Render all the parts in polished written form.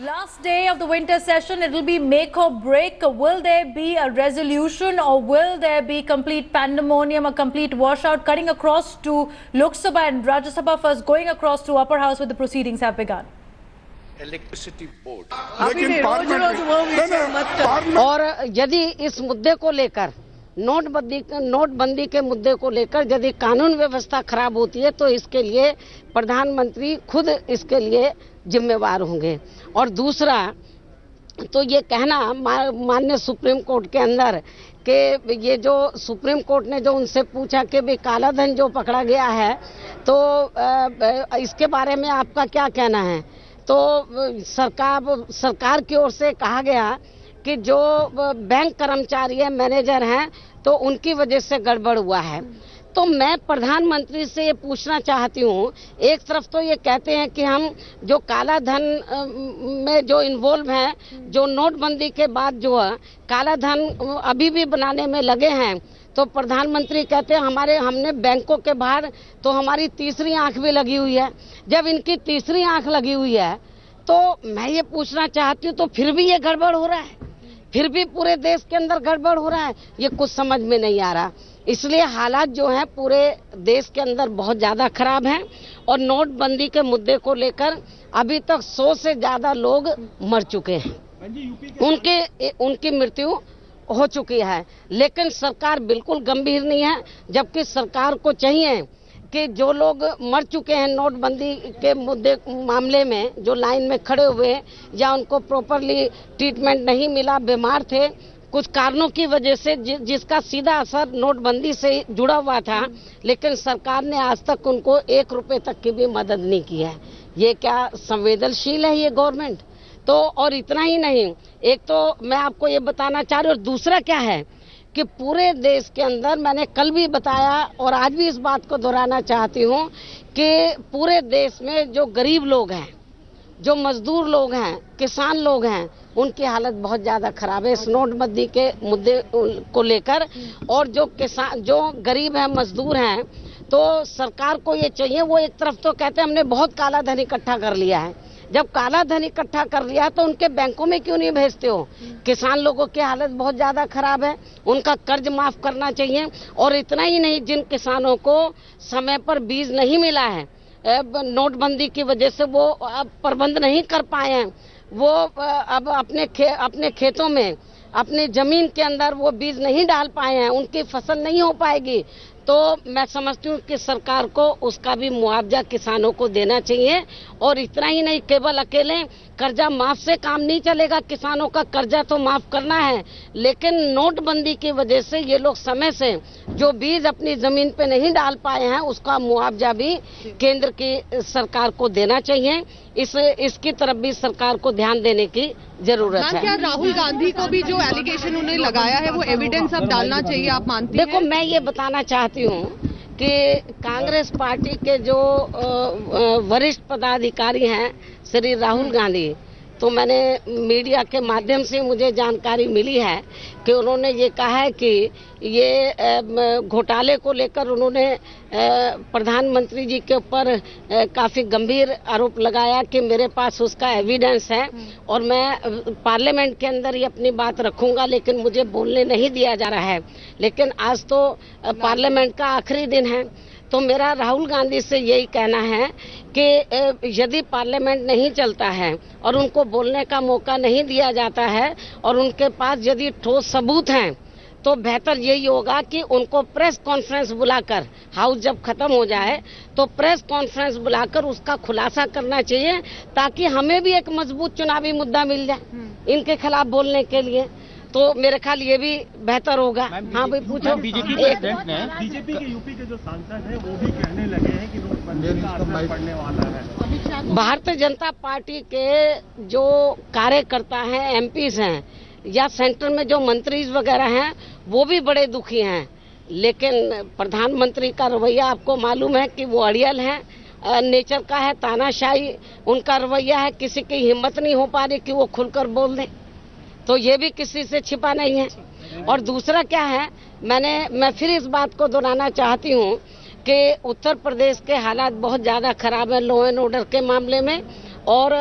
Last day of the winter session, it will be make or break. Will there be a resolution or will there be complete pandemonium, a complete washout cutting across to Lok Sabha and Rajya Sabha, first going across to upper house where the proceedings have begun? Electricity board और यदि इस मुद्दे को लेकर नोटबंदी के मुद्दे को लेकर यदि कानून व्यवस्था खराब होती है तो इसके लिए प्रधानमंत्री खुद इसके लिए जिम्मेवार होंगे। और दूसरा तो ये कहना माननीय सुप्रीम कोर्ट के अंदर कि ये जो सुप्रीम कोर्ट ने जो उनसे पूछा कि भी काला धन जो पकड़ा गया है तो इसके बारे में आपका क्या कहना है, तो सरकार की ओर से कहा गया कि जो बैंक कर्मचारी है, मैनेजर हैं, तो उनकी वजह से गड़बड़ हुआ है। तो मैं प्रधानमंत्री से ये पूछना चाहती हूँ, एक तरफ तो ये कहते हैं कि हम जो काला धन में जो इन्वॉल्व हैं, जो नोटबंदी के बाद जो है काला धन अभी भी बनाने में लगे हैं, तो प्रधानमंत्री कहते हैं हमने बैंकों के बाहर तो हमारी तीसरी आंख भी लगी हुई है। जब इनकी तीसरी आंख लगी हुई है तो मैं ये पूछना चाहती हूँ, तो फिर भी ये गड़बड़ हो रहा है, फिर भी पूरे देश के अंदर गड़बड़ हो रहा है, ये कुछ समझ में नहीं आ रहा। इसलिए हालात जो हैं पूरे देश के अंदर बहुत ज़्यादा खराब हैं और नोटबंदी के मुद्दे को लेकर अभी तक 100 से ज़्यादा लोग मर चुके हैं, उनकी मृत्यु हो चुकी है, लेकिन सरकार बिल्कुल गंभीर नहीं है। जबकि सरकार को चाहिए कि जो लोग मर चुके हैं नोटबंदी के मुद्दे मामले में, जो लाइन में खड़े हुए या उनको प्रॉपरली ट्रीटमेंट नहीं मिला, बीमार थे कुछ कारणों की वजह से, जिसका सीधा असर नोटबंदी से जुड़ा हुआ था, लेकिन सरकार ने आज तक उनको 1 रुपए तक की भी मदद नहीं की है। ये क्या संवेदनशील है ये गवर्नमेंट? तो और इतना ही नहीं, एक तो मैं आपको ये बताना चाह रही हूँ, और दूसरा क्या है कि पूरे देश के अंदर मैंने कल भी बताया और आज भी इस बात को दोहराना चाहती हूँ कि पूरे देश में जो गरीब लोग हैं, जो मजदूर लोग हैं, किसान लोग हैं, उनकी हालत बहुत ज़्यादा खराब है इस नोटबंदी के मुद्दे को लेकर। और जो गरीब हैं, मजदूर हैं, तो सरकार को ये चाहिए, वो एक तरफ तो कहते हैं हमने बहुत काला धन इकट्ठा कर लिया है, जब काला धन इकट्ठा कर लिया तो उनके बैंकों में क्यों नहीं भेजते हो? किसान लोगों की हालत बहुत ज़्यादा खराब है, उनका कर्ज माफ़ करना चाहिए। और इतना ही नहीं, जिन किसानों को समय पर बीज नहीं मिला है, नोटबंदी की वजह से वो अब प्रबंध नहीं कर पाए हैं, वो अब अपने खेतों में, अपने ज़मीन के अंदर वो बीज नहीं डाल पाए हैं, उनकी फसल नहीं हो पाएगी। तो मैं समझती हूँ कि सरकार को उसका भी मुआवजा किसानों को देना चाहिए। और इतना ही नहीं, केवल अकेले कर्जा माफ से काम नहीं चलेगा, किसानों का कर्जा तो माफ करना है, लेकिन नोटबंदी की वजह से ये लोग समय से जो बीज अपनी जमीन पे नहीं डाल पाए हैं, उसका मुआवजा भी केंद्र की सरकार को देना चाहिए। इसकी तरफ भी सरकार को ध्यान देने की जरूरत है। क्या राहुल गांधी को भी जो एलिगेशन उन्होंने लगाया है वो एविडेंस अब डालना चाहिए, आप मानती हैं? देखो, मैं ये बताना चाहती हूँ कि कांग्रेस पार्टी के जो वरिष्ठ पदाधिकारी हैं श्री राहुल गांधी, तो मैंने मीडिया के माध्यम से मुझे जानकारी मिली है कि उन्होंने ये कहा है कि ये घोटाले को लेकर उन्होंने प्रधानमंत्री जी के ऊपर काफ़ी गंभीर आरोप लगाया कि मेरे पास उसका एविडेंस है और मैं पार्लियामेंट के अंदर ये अपनी बात रखूंगा, लेकिन मुझे बोलने नहीं दिया जा रहा है। लेकिन आज तो पार्लियामेंट का आखिरी दिन है, तो मेरा राहुल गांधी से यही कहना है कि यदि पार्लियामेंट नहीं चलता है और उनको बोलने का मौका नहीं दिया जाता है और उनके पास यदि ठोस सबूत हैं, तो बेहतर यही होगा कि उनको प्रेस कॉन्फ्रेंस बुलाकर, हाउस जब खत्म हो जाए तो प्रेस कॉन्फ्रेंस बुलाकर उसका खुलासा करना चाहिए, ताकि हमें भी एक मजबूत चुनावी मुद्दा मिल जाए इनके खिलाफ बोलने के लिए। तो मेरे ख्याल ये भी बेहतर होगा। हाँ भाई, पूछो। बीजेपी के यूपी के जो सांसद हैं वो भी कहने लगे हैं कि नोटबंदी का असर पड़ने वाला है। भारतीय जनता पार्टी के जो कार्यकर्ता हैं, एमपीज हैं, या सेंटर में जो मंत्री वगैरह हैं, वो भी बड़े दुखी हैं। लेकिन प्रधानमंत्री का रवैया आपको मालूम है कि वो अड़ियल है, नेचर का है, तानाशाही उनका रवैया है, किसी की हिम्मत नहीं हो पा रही कि वो खुलकर बोल दें, तो ये भी किसी से छिपा नहीं है। और दूसरा क्या है, मैं फिर इस बात को दोहराना चाहती हूँ कि उत्तर प्रदेश के हालात बहुत ज़्यादा खराब है लॉ एंड ऑर्डर के मामले में, और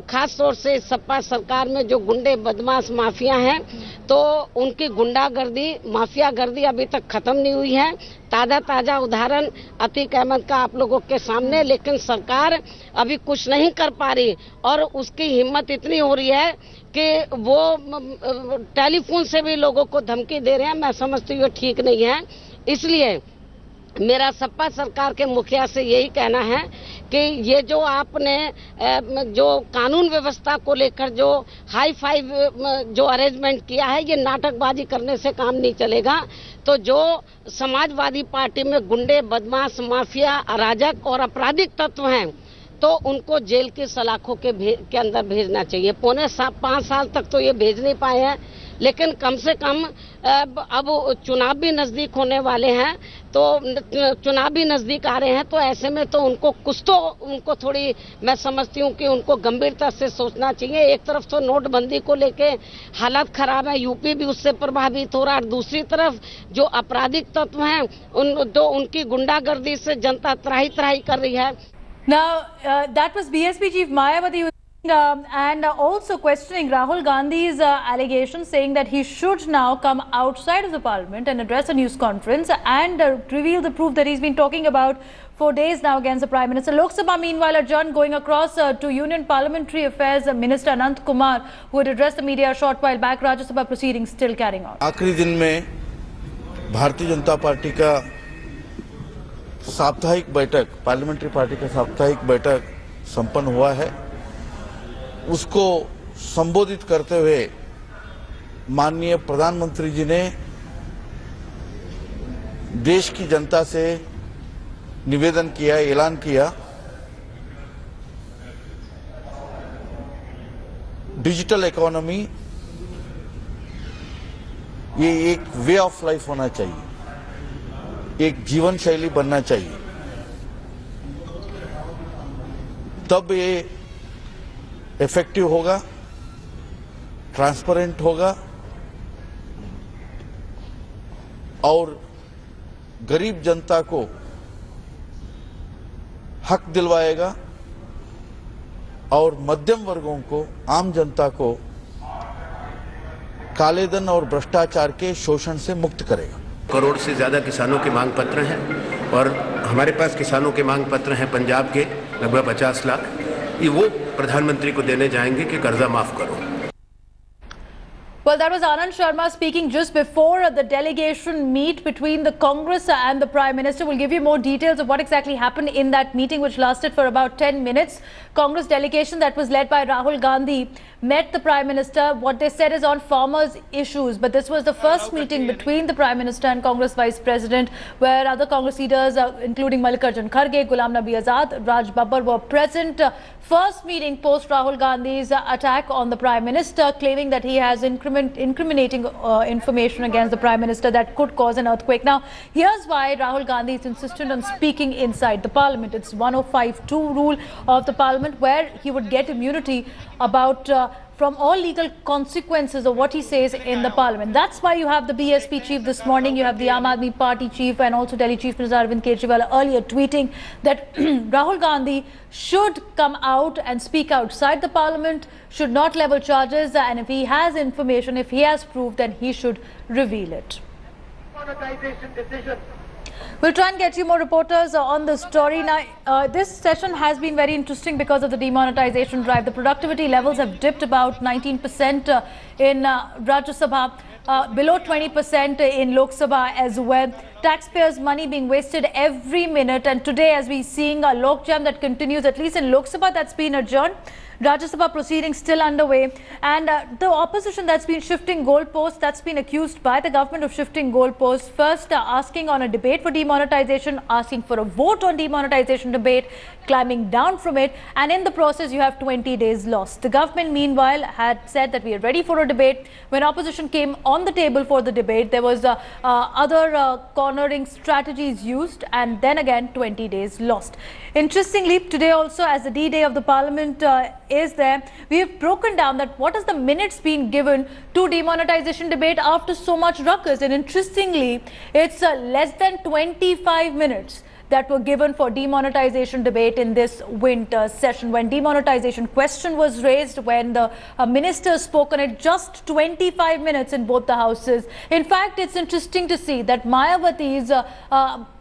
खास तौर से सपा सरकार में जो गुंडे बदमाश माफिया हैं, तो उनकी गुंडागर्दी माफियागर्दी अभी तक खत्म नहीं हुई है। ताजा उदाहरण अतीक अहमद का आप लोगों के सामने, लेकिन सरकार अभी कुछ नहीं कर पा रही और उसकी हिम्मत इतनी हो रही है कि वो टेलीफोन से भी लोगों को धमकी दे रहे हैं। मैं समझती हूँ ठीक नहीं है। इसलिए मेरा सपा सरकार के मुखिया से यही कहना है कि ये जो आपने जो कानून व्यवस्था को लेकर जो हाई फाई जो अरेंजमेंट किया है, ये नाटकबाजी करने से काम नहीं चलेगा। तो जो समाजवादी पार्टी में गुंडे बदमाश माफिया अराजक और आपराधिक तत्व हैं, तो उनको जेल की सलाखों के अंदर भेजना चाहिए। 5 साल तक तो ये भेज नहीं पाए हैं, लेकिन कम से कम अब चुनाव भी नजदीक होने वाले हैं, तो चुनाव भी नजदीक आ रहे हैं, तो ऐसे में तो उनको थोड़ी मैं समझती हूँ कि उनको गंभीरता से सोचना चाहिए। एक तरफ तो नोटबंदी को लेके हालत खराब है, यूपी भी उससे प्रभावित हो रहा है, दूसरी तरफ जो आपराधिक तत्व हैं उनकी गुंडागर्दी से जनता त्राही कर रही है। Now, that was BSP Chief Mayawati and also questioning Rahul Gandhi's allegations, saying that he should now come outside of the parliament and address a news conference and reveal the proof that he's been talking about for days now against the Prime Minister. Lok Sabha, meanwhile, adjourned, going across to Union Parliamentary Affairs Minister Anant Kumar, who had addressed the media a short while back. Rajya Sabha proceedings still carrying on. आखिरी दिन में Bharatiya Janata party का साप्ताहिक बैठक, parliamentary party का साप्ताहिक बैठक संपन्न हुआ है। उसको संबोधित करते हुए माननीय प्रधानमंत्री जी ने देश की जनता से निवेदन किया, ऐलान किया, डिजिटल इकोनॉमी ये एक वे ऑफ लाइफ होना चाहिए, एक जीवन शैली बनना चाहिए, तब ये इफेक्टिव होगा, ट्रांसपेरेंट होगा और गरीब जनता को हक दिलवाएगा और मध्यम वर्गों को, आम जनता को कालेधन और भ्रष्टाचार के शोषण से मुक्त करेगा। करोड़ से ज्यादा किसानों के मांग पत्र हैं और हमारे पास किसानों के मांग पत्र हैं पंजाब के लगभग 50 लाख। ये वो प्रधानमंत्री को देने जाएंगे कि कर्जा माफ करो। Well, that was Anand Sharma speaking just before the delegation meet between the Congress and the Prime Minister. We'll give you more details of what exactly happened in that meeting, which lasted for about 10 minutes. Congress delegation that was led by Rahul Gandhi met the Prime Minister. What they said is on farmers' issues. But this was the first meeting between the Prime Minister and Congress Vice President, where other Congress leaders, including Mallikarjun Kharge, Ghulam Nabi Azad, Raj Babbar, were present. First meeting post Rahul Gandhi's attack on the Prime Minister, claiming that he has incriminating information against the Prime Minister that could cause an earthquake. Now, here's why Rahul Gandhi is insistent on speaking inside the Parliament. It's 105(2) rule of the Parliament, where he would get immunity about from all legal consequences of what he says in the Parliament. That's why you have the BSP chief this morning, you have the Aam Aadmi Party chief and also Delhi Chief Minister Arvind Kejriwal earlier tweeting that Rahul Gandhi should come out and speak outside the Parliament, should not level charges, and if he has information, if he has proof, then he should reveal it. We'll try and get you more reporters on the story. Now, this session has been very interesting because of the demonetization drive. The productivity levels have dipped about 19% in Rajya Sabha, below 20% in Lok Sabha as well. Taxpayers' money being wasted every minute. And today, as we're seeing a log jam that continues, at least in Lok Sabha, that's been adjourned. Rajya Sabha proceedings still underway, and the opposition that's been shifting goalposts, that's been accused by the government of shifting goalposts. First asking on a debate for demonetization, asking for a vote on demonetization debate, climbing down from it, and in the process you have 20 days lost. The government meanwhile had said that we are ready for a debate. When opposition came on the table for the debate, there was other cornering strategies used, and then again 20 days lost. Interestingly, today also, as the D-Day of the Parliament is there, we have broken down that what is the minutes being given to demonetization debate after so much ruckus, and interestingly, it's less than 25 minutes. that were given for demonetization debate in this winter session. When demonetization question was raised, when the minister spoke on it, just 25 minutes in both the houses. In fact, it's interesting to see that Mayawati's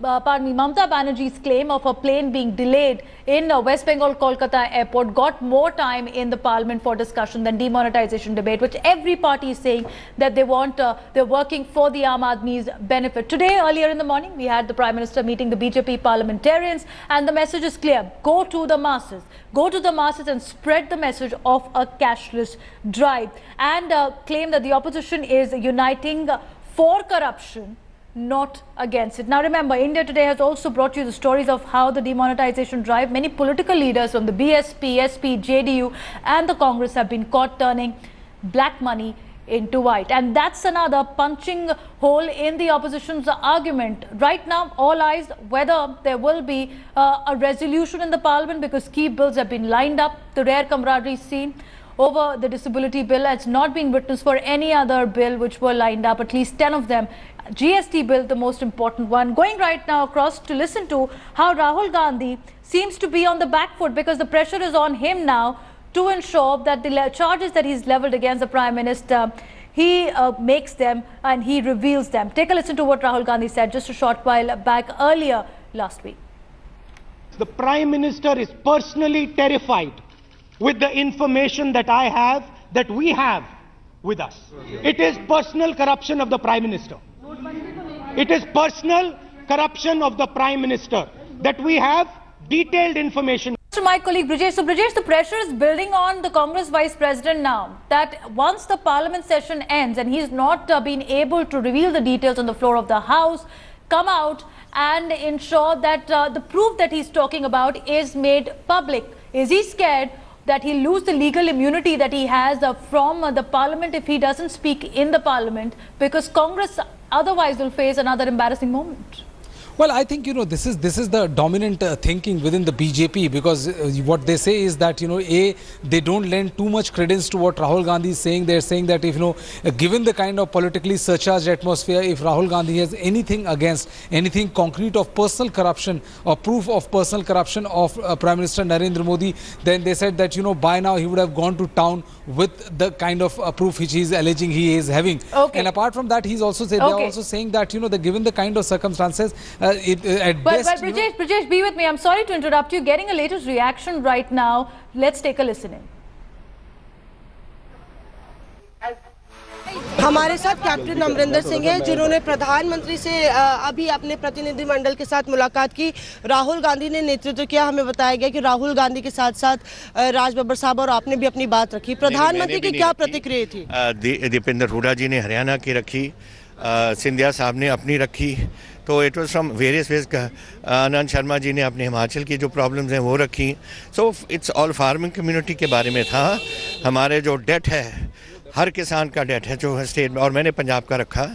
Mamata Banerjee's claim of a plane being delayed in West Bengal Kolkata airport got more time in the parliament for discussion than demonetization debate, which every party is saying that they want, they're working for the Aam Aadmi's benefit. Today, earlier in the morning, we had the Prime Minister meeting the BJP parliamentarians, and the message is clear: go to the masses. Go to the masses and spread the message of a cashless drive, and claim that the opposition is uniting for corruption, not against it. Now remember, India Today has also brought you the stories of how the demonetization drive, many political leaders from the BSP, SP, JDU and the Congress have been caught turning black money into white. And that's another punching hole in the opposition's argument. Right now, all eyes whether there will be a resolution in the parliament, because key bills have been lined up. The rare camaraderie seen over the disability bill has not been witnessed for any other bill which were lined up, at least 10 of them. GST bill, the most important one. Going right now across to listen to how Rahul Gandhi seems to be on the back foot, because the pressure is on him now to ensure that the charges that he's leveled against the Prime Minister, he makes them and he reveals them. Take a listen to what Rahul Gandhi said just a short while back earlier last week. The Prime Minister is personally terrified with the information that I have, that we have with us. It is personal corruption of the Prime Minister. It is personal corruption of the Prime Minister that we have detailed information. To my colleague Brijesh. So Brijesh, the pressure is building on the Congress Vice President now, that once the Parliament session ends and he's not been able to reveal the details on the floor of the House, come out and ensure that the proof that he's talking about is made public. Is he scared that he'll lose the legal immunity that he has from the Parliament if he doesn't speak in the Parliament, because Congress otherwise will face another embarrassing moment? Well, I think, this is the dominant thinking within the BJP, because what they say is that, they don't lend too much credence to what Rahul Gandhi is saying. They're saying that if, given the kind of politically surcharged atmosphere, if Rahul Gandhi has anything against, anything concrete of personal corruption or proof of personal corruption of Prime Minister Narendra Modi, then they said that, by now he would have gone to town with the kind of proof which he is alleging he is having. Okay. And apart from that, he's also said, they're also saying that, given the kind of circumstances, Brijesh, be with me. I'm sorry to interrupt you. Getting a latest reaction right now. Let's take a listen in. हमारे साथ captain Amarinder Singh हैं, जिन्होंने प्रधानमंत्री से अभी अपने प्रतिनिधिमंडल के साथ मुलाकात की। राहुल गांधी ने नेतृत्व किया। हमें बताया गया कि राहुल गांधी के साथ साथ राज बब्बर साहब और आपने भी अपनी बात रखी। प्रधानमंत्री की क्या प्रतिक्रिया थी? दीपेंद्र हुडा जी ने हरियाणा की रखी, सिंधिया साहब ने अपनी रखी, तो it was from various ways. Anand Sharma ji ने अपने हिमाचल की जो प्रॉब्लम्स हैं वो रखी। So it's all farming community के बारे में था। हमारे जो डेट है, हर किसान का डेट है जो है स्टेट में, और मैंने पंजाब का रखा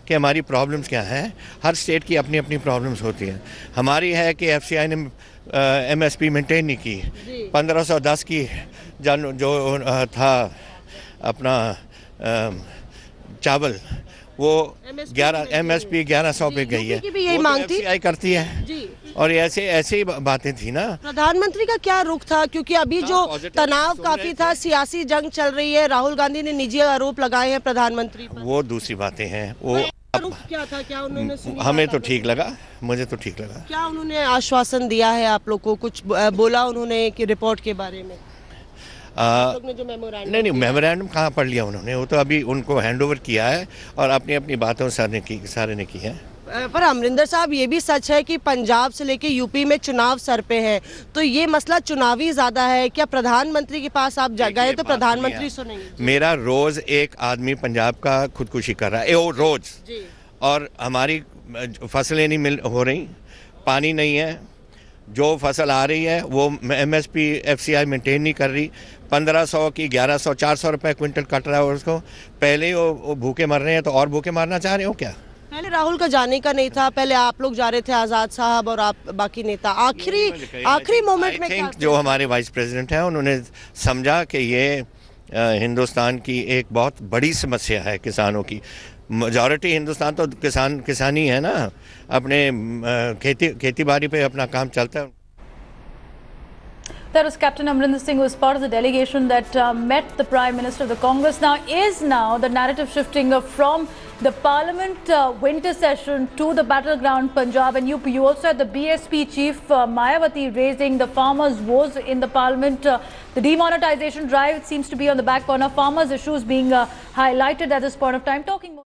कि हमारी प्रॉब्लम्स क्या हैं। हर स्टेट की अपनी अपनी प्रॉब्लम्स होती हैं। हमारी है कि एफसीआई ने एमएसपी मेंटेन नहीं की। 1510 की जो था अपना चावल, वो 11 एमएसपी 1100 पे गई है। यही मांग थी, एफसीआई करती है जी। और ऐसे ही बातें थी ना। प्रधानमंत्री का क्या रुख था, क्योंकि अभी जो तनाव काफी था, सियासी जंग चल रही है, राहुल गांधी ने निजी आरोप लगाए हैं प्रधानमंत्री पर। वो दूसरी बातें हैं। वो रुख क्या था, क्या उन्होंने हमें तो ठीक लगा, मुझे तो ठीक लगा। क्या उन्होंने आश्वासन दिया है आप लोग को, कुछ बोला उन्होंने कि रिपोर्ट के बारे में? जो नहीं, मेमोरेंडम कहाँ पढ़ लिया उन्होंने, वो तो अभी उनको हैंडओवर किया है और अपनी अपनी बातों सारे ने की है। पर अमरिंदर साहब, ये भी सच है कि पंजाब से लेके यूपी में चुनाव सर पे है, तो ये मसला चुनावी ज्यादा है। क्या प्रधानमंत्री के पास आप गए तो प्रधानमंत्री सुनेंगे? मेरा रोज एक आदमी पंजाब का खुदकुशी कर रहा है, वो रोज, और हमारी फसलें नहीं हो रही, पानी नहीं है, जो फसल आ रही है वो एमएसपी एफसीआई मेंटेन नहीं कर रही। 1500 की 1100 400 रुपए क्विंटल कट रहा है, और उसको पहले ही वो भूखे मर रहे हैं, तो और भूखे मारना चाह रहे हो क्या? पहले राहुल का जाने का नहीं था, पहले आप लोग जा रहे थे, आजाद साहब और आप बाकी नेता। आखिरी मोमेंट में जो हमारे वाइस प्रेसिडेंट हैं, उन्होंने समझा कि ये हिंदुस्तान की एक बहुत बड़ी समस्या है किसानों की। मेजॉरिटी हिंदुस्तान तो किसानी है ना, अपने खेती बाड़ी पे अपना काम चलता है। That was Captain Amrinder Singh, who was part of the delegation that met the Prime Minister of the Congress. Now the narrative shifting from the Parliament winter session to the battleground Punjab and UP. You also had the BSP chief Mayawati raising the farmers' woes in the Parliament. The demonetization drive seems to be on the back burner. Farmers' issues being highlighted at this point of time. Talking more.